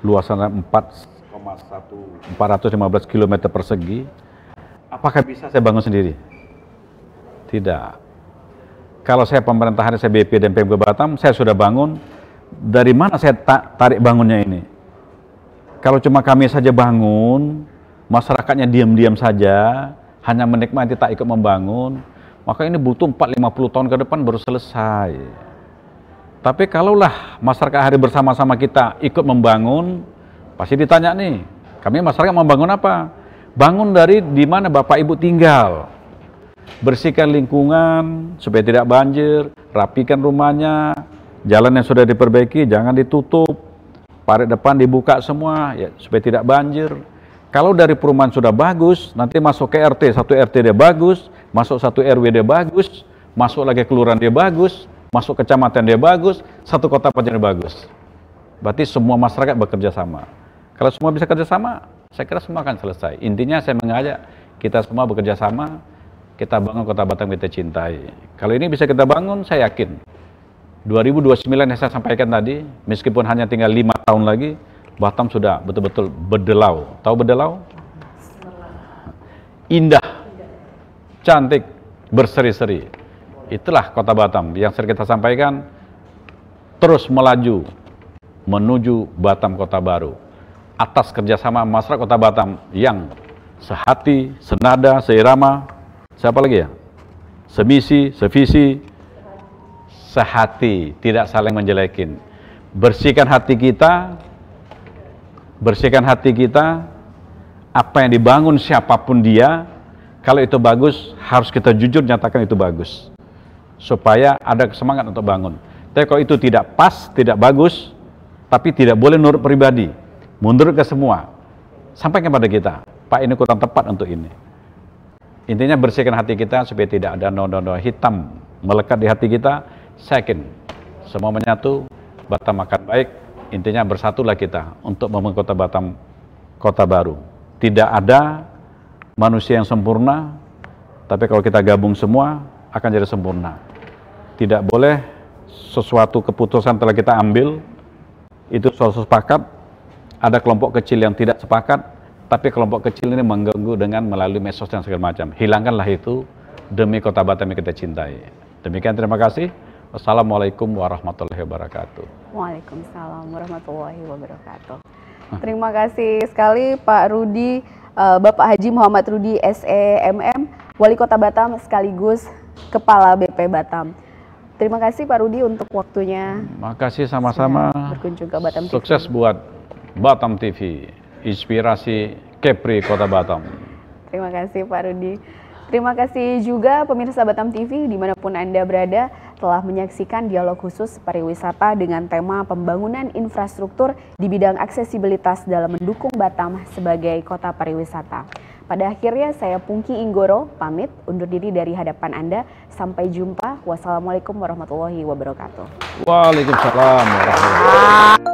luasannya 415 km persegi. Apakah bisa saya bangun sendiri? Tidak. Kalau saya pemerintahan, saya BP dan PMK Batam, saya sudah bangun. Dari mana saya tarik bangunnya ini? Kalau cuma kami saja bangun, masyarakatnya diam-diam saja, hanya menikmati tak ikut membangun, maka ini butuh 40-50 tahun ke depan baru selesai. Tapi kalaulah masyarakat hari bersama-sama kita ikut membangun, pasti ditanya nih, kami masyarakat membangun apa? Bangun dari di mana Bapak Ibu tinggal. Bersihkan lingkungan supaya tidak banjir, rapikan rumahnya, jalan yang sudah diperbaiki jangan ditutup, parit depan dibuka semua ya supaya tidak banjir. Kalau dari perumahan sudah bagus, nanti masuk ke RT, satu RT dia bagus, masuk satu RW dia bagus, masuk lagi kelurahan dia bagus, masuk kecamatan dia bagus, satu kota dia bagus. Berarti semua masyarakat bekerja sama. Kalau semua bisa kerja sama, saya kira semua akan selesai. Intinya saya mengajak kita semua bekerja sama, kita bangun Kota Batam kita cintai. Kalau ini bisa kita bangun, saya yakin 2029 yang saya sampaikan tadi, meskipun hanya tinggal 5 tahun lagi, Batam sudah betul-betul berdelau. Tahu berdelau? Indah, cantik, berseri-seri. Itulah Kota Batam yang sering kita sampaikan, terus melaju menuju Batam Kota Baru. Atas kerjasama masyarakat Kota Batam yang sehati, senada, seirama, siapa lagi ya? Semisi, sevisi, sehati, tidak saling menjelekin. Bersihkan hati kita, apa yang dibangun siapapun dia, kalau itu bagus, harus kita jujur nyatakan itu bagus. Supaya ada semangat untuk bangun. Tapi kalau itu tidak pas, tidak bagus, tapi tidak boleh nurut pribadi, mundur ke semua, sampaikan pada kita, Pak ini kurang tepat untuk ini. Intinya bersihkan hati kita supaya tidak ada noda-noda hitam melekat di hati kita. Second, semua menyatu, Batam akan baik. Intinya bersatulah kita untuk membangun Kota Batam Kota Baru. Tidak ada manusia yang sempurna, tapi kalau kita gabung semua akan jadi sempurna. Tidak boleh sesuatu keputusan telah kita ambil, itu suatu sepakat, ada kelompok kecil yang tidak sepakat, tapi kelompok kecil ini mengganggu dengan melalui medsos dan segala macam. Hilangkanlah itu demi Kota Batam yang kita cintai. Demikian, terima kasih. Wassalamualaikum warahmatullahi wabarakatuh. Waalaikumsalam warahmatullahi wabarakatuh. Terima kasih sekali Pak Rudi, Bapak Haji Muhammad Rudi SEMM, Wali Kota Batam sekaligus Kepala BP Batam. Terima kasih Pak Rudi untuk waktunya. Makasih sama-sama. Berkunjung ke Batam TV. Sukses buat Batam TV. Inspirasi Kepri Kota Batam. Terima kasih Pak Rudi. Terima kasih juga pemirsa Batam TV dimanapun Anda berada telah menyaksikan dialog khusus pariwisata dengan tema pembangunan infrastruktur di bidang aksesibilitas dalam mendukung Batam sebagai kota pariwisata. Pada akhirnya saya Pungki Inggoro pamit undur diri dari hadapan Anda. Sampai jumpa. Wassalamualaikum warahmatullahi wabarakatuh. Waalaikumsalam warahmatullahi wabarakatuh.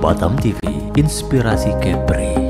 Batam TV, Inspirasi Kepri.